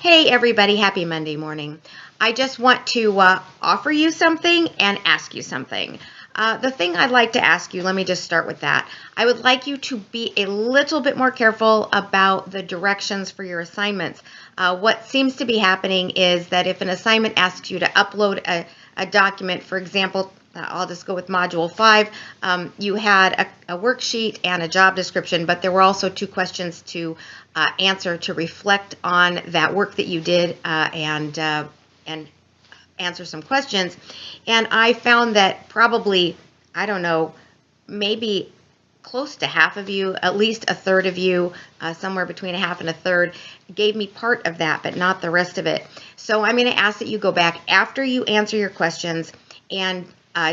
Hey everybody, happy Monday morning. I just want to offer you something and ask you something. The thing I'd like to ask you, let me just start with that. I would like you to be a little bit more careful about the directions for your assignments. What seems to be happening is that if an assignment asks you to upload a document, for example, I'll just go with Module 5. You had a worksheet and a job description, but there were also two questions to answer to reflect on that work that you did and answer some questions. And I found that probably, I don't know, maybe close to half of you, at least a third of you, somewhere between a half and a third, gave me part of that, but not the rest of it. So I'm going to ask that you go back after you answer your questions and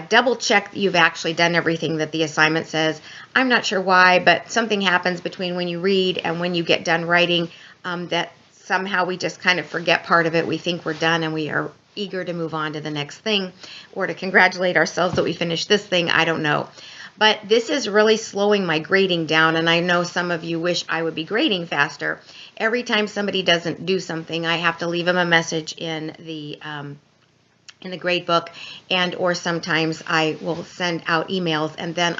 double check that you've actually done everything that the assignment says. I'm not sure why, but something happens between when you read and when you get done writing that somehow we just kind of forget part of it. We think we're done and we are eager to move on to the next thing or to congratulate ourselves that we finished this thing. I don't know. But this is really slowing my grading down, and I know some of you wish I would be grading faster. Every time somebody doesn't do something, I have to leave them a message in the grade book, and or sometimes I will send out emails, and then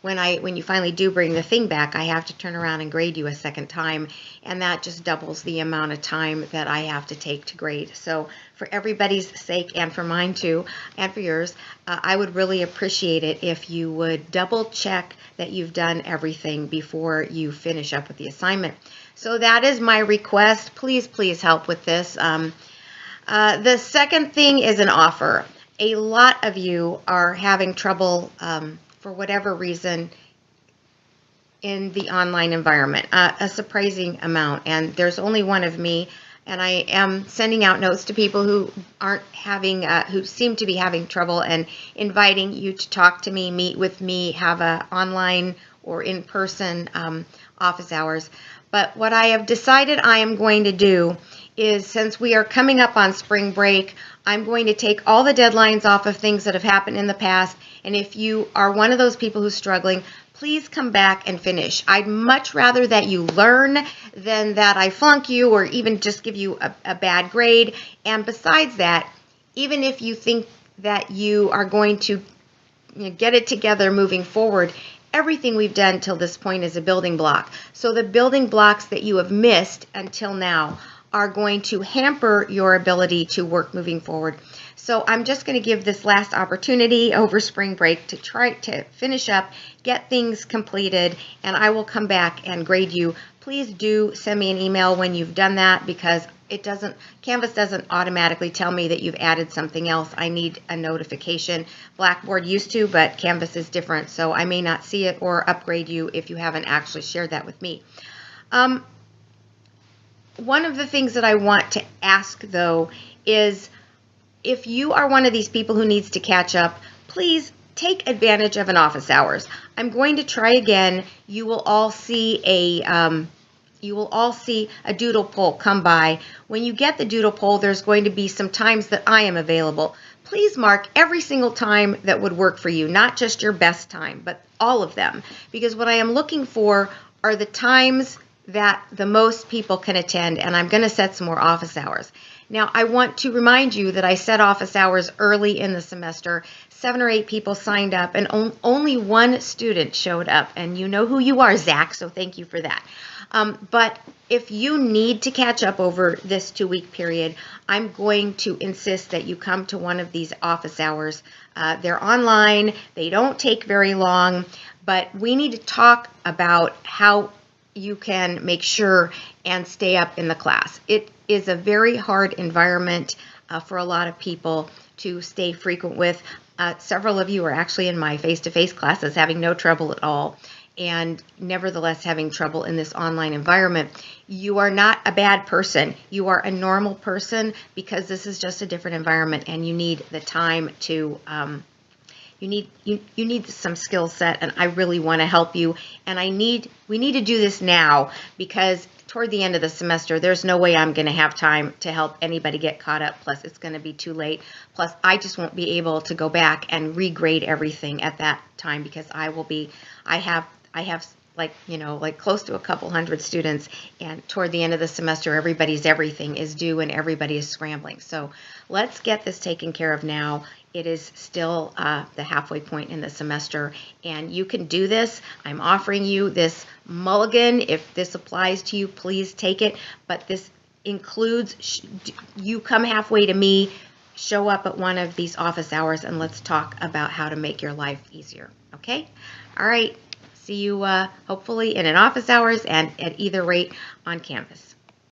when you finally do bring the thing back, I have to turn around and grade you a second time, and that just doubles the amount of time that I have to take to grade. So for everybody's sake, and for mine too, and for yours, I would really appreciate it if you would double check that you've done everything before you finish up with the assignment. So that is my request. Please help with this. The second thing is an offer. A lot of you are having trouble for whatever reason in the online environment, a surprising amount, and there's only one of me, and I am sending out notes to people who aren't having, who seem to be having trouble, and inviting you to talk to me, meet with me, have a online or in-person office hours. But what I have decided I am going to do is, since we are coming up on spring break, I'm going to take all the deadlines off of things that have happened in the past, and if you are one of those people who's struggling, please come back and finish. I'd much rather that you learn than that I flunk you or even just give you a bad grade. And besides that, even if you think that you are going to get it together moving forward, everything we've done till this point is a building block. So the building blocks that you have missed until now are going to hamper your ability to work moving forward. So I'm just going to give this last opportunity over spring break to try to finish up, get things completed, and I will come back and grade you. Please do send me an email when you've done that, because Canvas doesn't automatically tell me that you've added something else. I need a notification. Blackboard used to, but Canvas is different, so I may not see it or upgrade you if you haven't actually shared that with me. One of the things that I want to ask, though, is if you are one of these people who needs to catch up, please take advantage of an office hours. I'm going to try again. You will all see a doodle poll come by. When you get the doodle poll, there's going to be some times that I am available. Please mark every single time that would work for you, not just your best time, but all of them, because what I am looking for are the times that the most people can attend, and I'm going to set some more office hours. Now, I want to remind you that I set office hours early in the semester. 7 or 8 people signed up, and only one student showed up, and you know who you are, Zach, so thank you for that. But if you need to catch up over this 2-week period, I'm going to insist that you come to one of these office hours. They're online. They don't take very long, but we need to talk about how you can make sure and stay up in the class. It is a very hard environment for a lot of people to stay frequent with. Several of you are actually in my face-to-face classes having no trouble at all, and nevertheless having trouble in this online environment. You are not a bad person. You are a normal person, because this is just a different environment, and you need the time to you need some skill set, and I really want to help you, and we need to do this now, because toward the end of the semester there's no way I'm going to have time to help anybody get caught up, plus it's going to be too late, plus I just won't be able to go back and regrade everything at that time, because I have like close to a couple hundred students, and toward the end of the semester, everybody's everything is due and everybody is scrambling. So let's get this taken care of now. It is still the halfway point in the semester, and you can do this. I'm offering you this mulligan. If this applies to you, please take it. But this includes you come halfway to me, show up at one of these office hours, and let's talk about how to make your life easier. Okay? All right. See you hopefully in an office hours and at either rate on Canvas.